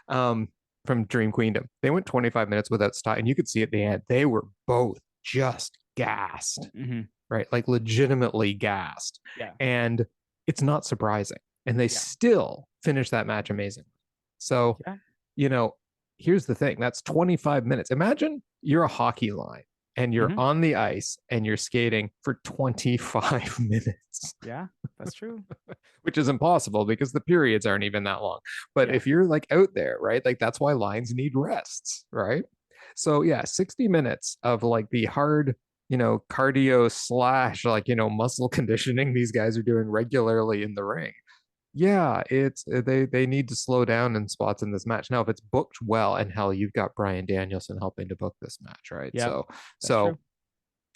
right? From Dream Queendom. They went 25 minutes without stop, and you could see at the end, they were both just gassed, Hmm. right? Like legitimately gassed. Yeah. And it's not surprising. And they Yeah. still finished that match amazing. So, Yeah. you know, here's the thing, that's 25 minutes. Imagine you're a hockey line and you're Hmm. on the ice and you're skating for 25 minutes, Yeah. That's true. which is impossible because the periods aren't even that long. But Yeah. if you're like out there, right, like that's why lines need rests, right? So, yeah, 60 minutes of like the hard, cardio slash muscle conditioning these guys are doing regularly in the ring. Yeah, it's they need to slow down in spots in this match. Now, if it's booked well, and hell, you've got Bryan Danielson helping to book this match, right? Yep, So that's so true.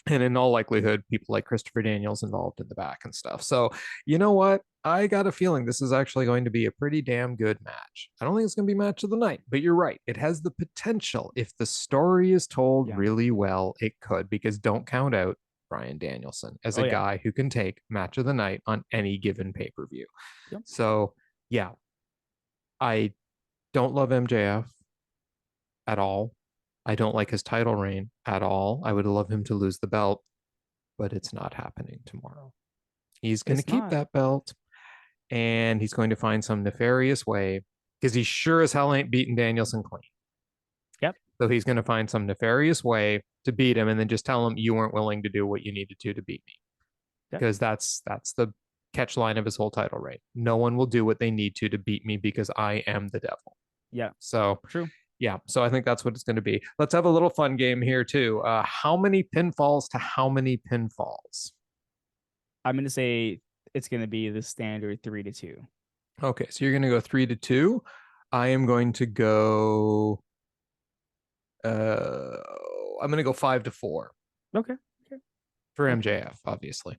and in all likelihood, people like Christopher Daniels involved in the back and stuff. So, you know what? I got a feeling this is actually going to be a pretty damn good match. I don't think it's going to be match of the night, but you're right. It has the potential. If the story is told Yeah. really well, it could, because don't count out Bryan Danielson as Oh a yeah. guy who can take match of the night on any given pay-per-view. Yep. So, yeah, I don't love MJF at all. I don't like his title reign at all. I would love him to lose the belt, but it's not happening tomorrow. He's going to It's keep not. that belt, and he's going to find some nefarious way, because he sure as hell ain't beating Danielson clean. Yep. So he's going to find some nefarious way to beat him, and then just tell him you weren't willing to do what you needed to beat me. Yep. Because that's the catch line of his whole title reign. No one will do what they need to beat me, because I am the devil. Yeah. So True. yeah, so I think that's what it's going to be. Let's have a little fun game here too. How many pinfalls to how many pinfalls? I'm gonna say it's gonna be the standard 3-2. Okay, so you're going to go 3-2. I am going to go. I'm going to go 5-4 Okay. for Okay. MJF, obviously.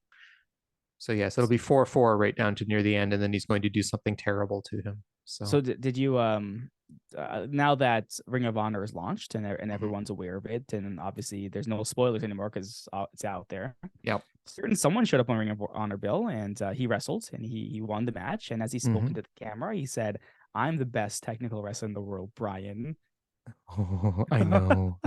So yes, it'll be 4-4 right down to near the end, and then he's going to do something terrible to him. So did you now that Ring of Honor is launched and Mhm. everyone's aware of it, and obviously there's no spoilers anymore because it's out there. Yep. Someone showed up on Ring of Honor, Bill, and he wrestled and he won the match. And as he spoke Mhm. into the camera, he said, "I'm the best technical wrestler in the world, Brian." Oh, I know,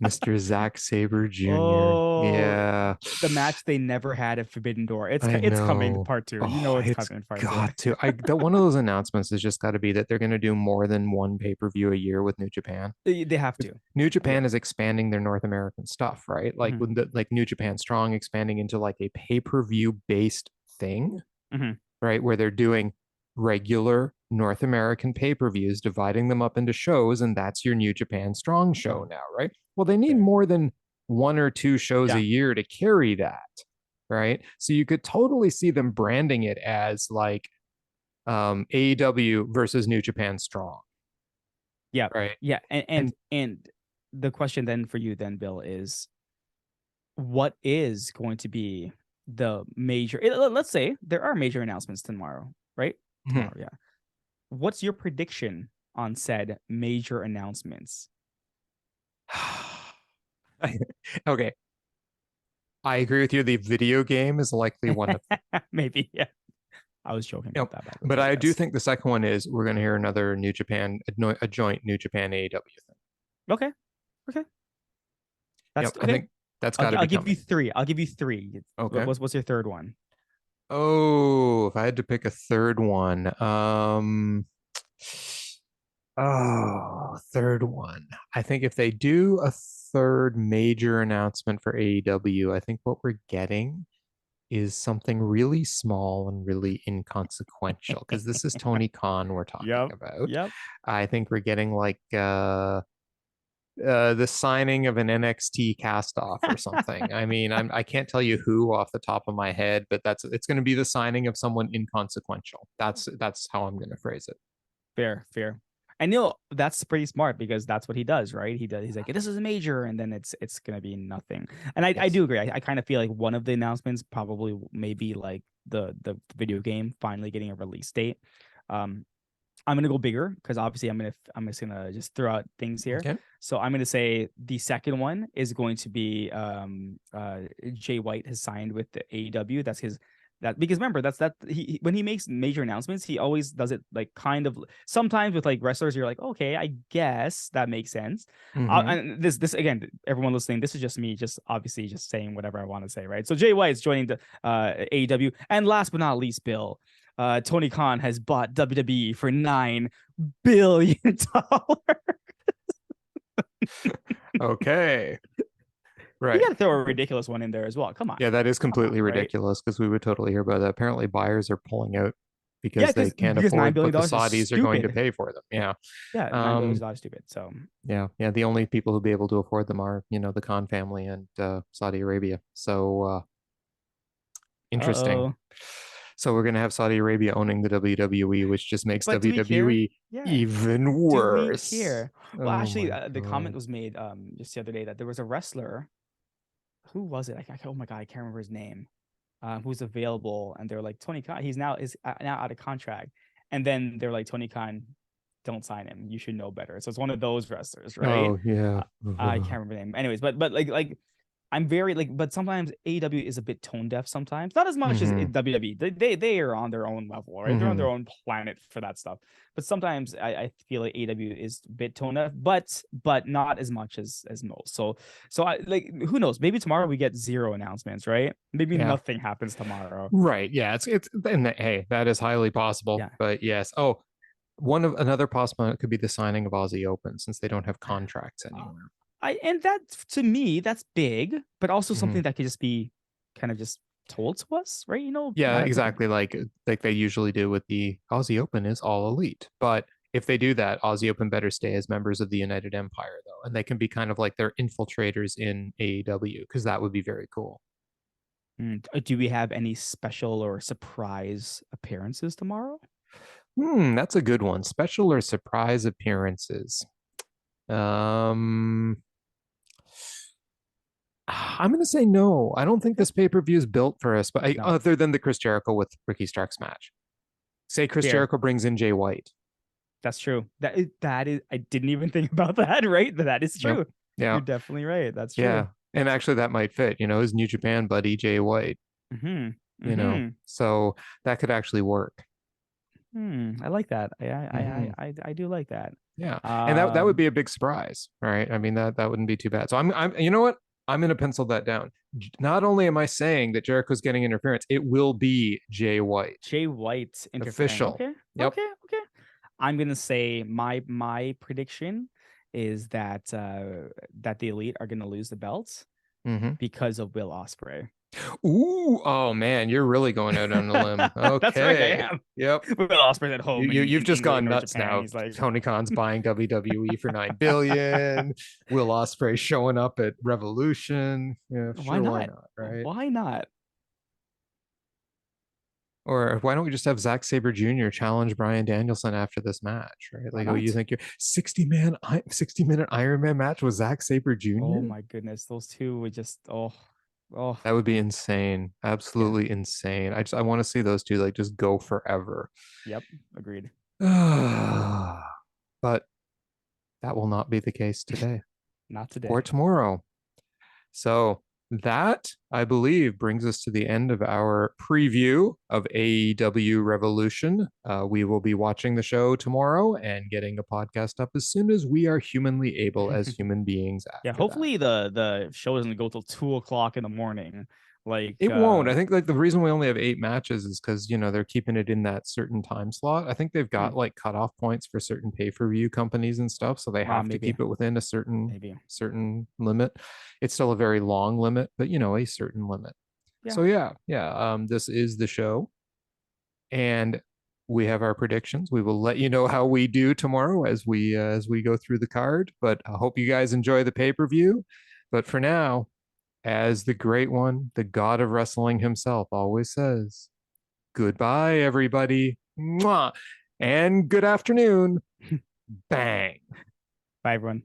Mr. Zack Sabre Jr. Oh, Yeah, the match they never had at Forbidden Door. I It's coming know. part 2. You Oh, know it's it's coming part 2. got to. One of those announcements has just got to be that they're going to do more than one pay-per-view a year with New Japan. They have to. New Japan Yeah. is expanding their North American stuff, right? Like Mhm. when like New Japan Strong expanding into like a pay-per-view based thing, Mhm. right? Where they're doing regular North American pay-per-views, dividing them up into shows, and that's your New Japan Strong show now, right? Well, they need Fair. more than 1 or 2 shows a Yeah. year to carry that, right? So you could totally see them branding it as like AEW versus New Japan Strong, Yeah. right? Yeah. And And the question then for you then, Bill, is what is going to be the major let's say there are major announcements tomorrow, right? mhm. Tomorrow, yeah. What's your prediction on said major announcements? Okay, I agree with you. The video game is likely one of Maybe, yeah. I was joking you know, about that, by the but way, I do yes. think the second one is we're going to hear another New Japan, a joint New Japan AEW thing. Okay. Okay. That's Yep, I okay. think that's got to I'll be give you coming. 3. I'll give you 3. Okay. What's your third one? Oh, if I had to pick a third one, third one. I think if they do a third major announcement for AEW, I think what we're getting is something really small and really inconsequential, because this is Tony Khan we're talking Yep. about. Yep. I think we're getting like the signing of an NXT cast off or something. I mean, I can't tell you who off the top of my head, but it's going to be the signing of someone inconsequential. That's how I'm going to phrase it. Fair, fair. I know that's pretty smart because that's what he does, right? He's like, this is a major, and then it's gonna be nothing. And I Yes. do agree. I kind of feel like one of the announcements probably maybe like the video game finally getting a release date. I'm gonna go bigger because obviously I'm just gonna just throw out things here. Okay. So I'm gonna say the second one is going to be Jay White has signed with the AEW. That's his that because remember that when he makes major announcements, he always does it like kind of sometimes with like wrestlers, you're like, okay, I guess that makes sense. Mm-hmm. And this again, everyone listening, this is just me, just obviously just saying whatever I want to say, right? So Jay White is joining the AEW, and last but not least, Bill. Tony Khan has bought WWE for $9 billion. Okay. You Right. got to throw a ridiculous one in there as well. Come on, Yeah, that is completely right? ridiculous, because we would totally hear about that. Apparently, buyers are pulling out Yeah, because they can't because $9 afford what billion the is Saudis are going to stupid. pay for them. Yeah. Yeah, $9 billion is Um, not stupid. So, yeah. The only people who'll be able to afford them are, the Khan family and Saudi Arabia. So interesting. uh-oh. So we're gonna have Saudi Arabia owning the WWE, which just makes But do we care? WWE Yeah. even Do we worse. care? Well, Oh actually, my the comment God. was made just the other day that there was a wrestler. Who was it? Oh my God, I can't remember his name. Who's available, and they're like Tony Khan. He's now out of contract, and then they're like Tony Khan, don't sign him. You should know better. So it's one of those wrestlers, right? Oh yeah. I can't remember the name. Anyways, but like I'm very like, but sometimes AEW is a bit tone deaf sometimes. Not as much as Mm-hmm. WWE. They are on their own level, right? They're on Mm-hmm. their own planet for that stuff. But sometimes I feel like AEW is a bit tone deaf, but not as much as most. So I like, who knows? Maybe tomorrow we get zero announcements, right? Maybe Yeah. nothing happens tomorrow. Right. Yeah. It's and hey, that is highly possible. Yeah. But yes. Oh, another possible could be the signing of Aussie Open since they don't have contracts Uh, anywhere. and that, to me, that's big, but also Mm-hmm. something that could just be kind of just told to us, right? Yeah, exactly. Like they usually do with the Aussie Open is all elite. But if they do that, Aussie Open better stay as members of the United Empire though, and they can be kind of like their infiltrators in AEW because that would be very cool. Do we have any special or surprise appearances tomorrow? That's a good one. Special or surprise appearances. Um, I'm gonna say no. I don't think Okay. this pay-per-view is built for us, but No, other than the Chris Jericho with Ricky Starks match. Say Chris fair. Jericho brings in Jay White. That's true. That is I didn't even think about that, right? But that is Yep. true. Yeah. You're definitely right. That's true. Yeah. And actually that might fit, his New Japan buddy Jay White, Mm-hmm. Mm-hmm. So that could actually work. I like that. I I, Hmm. I I I do like that. Yeah. And that would Um be a big surprise, right? I mean that wouldn't be too bad. So I'm you know what? I'm gonna pencil that down. Not only am I saying that Jericho's getting interference, it will be Jay White. Jay White interfering. Official. Okay. Yep. Okay. I'm gonna say my prediction is that the Elite are gonna lose the belts Hmm. because of Will Ospreay. Ooh, oh man, you're really going out on a limb. That's right, I Okay. am. Yep. Will Ospreay's at home You've in just England gone or nuts Japan. now. He's like, Tony Khan's buying WWE for 9 billion. Will Ospreay showing up at Revolution. Yeah, why sure, why not? not, right? Why not? Or why don't we just have Zack Sabre Jr. challenge Bryan Danielson after this match, right? Why Like, oh, you not? think you're 60-minute Iron Man match with Zack Sabre Oh Jr.? my goodness, those two would just oh That would be insane. yeah. Absolutely insane. I want to see those two like just go forever. Yep, agreed. But that will not be the case today Not or today. tomorrow. So that, I believe, brings us to the end of our preview of AEW Revolution. We will be watching the show tomorrow and getting a podcast up as soon as we are humanly able as human beings Yeah, after that. hopefully the show doesn't go till 2 o'clock in the morning. Like It won't. I think like the reason we only have 8 matches is because they're keeping it in that certain time slot. I think they've got like cutoff points for certain pay-per-view companies and stuff, so they have to maybe keep it within a certain maybe limit. It's still a very long limit, but a certain limit. yeah. So yeah. This is the show, and we have our predictions. We will let you know how we do tomorrow as we go through the card. But I hope you guys enjoy the pay-per-view. But for now, as the great one, the god of wrestling himself, always says, goodbye, everybody. Mwah! And good afternoon. Bang. Bye everyone.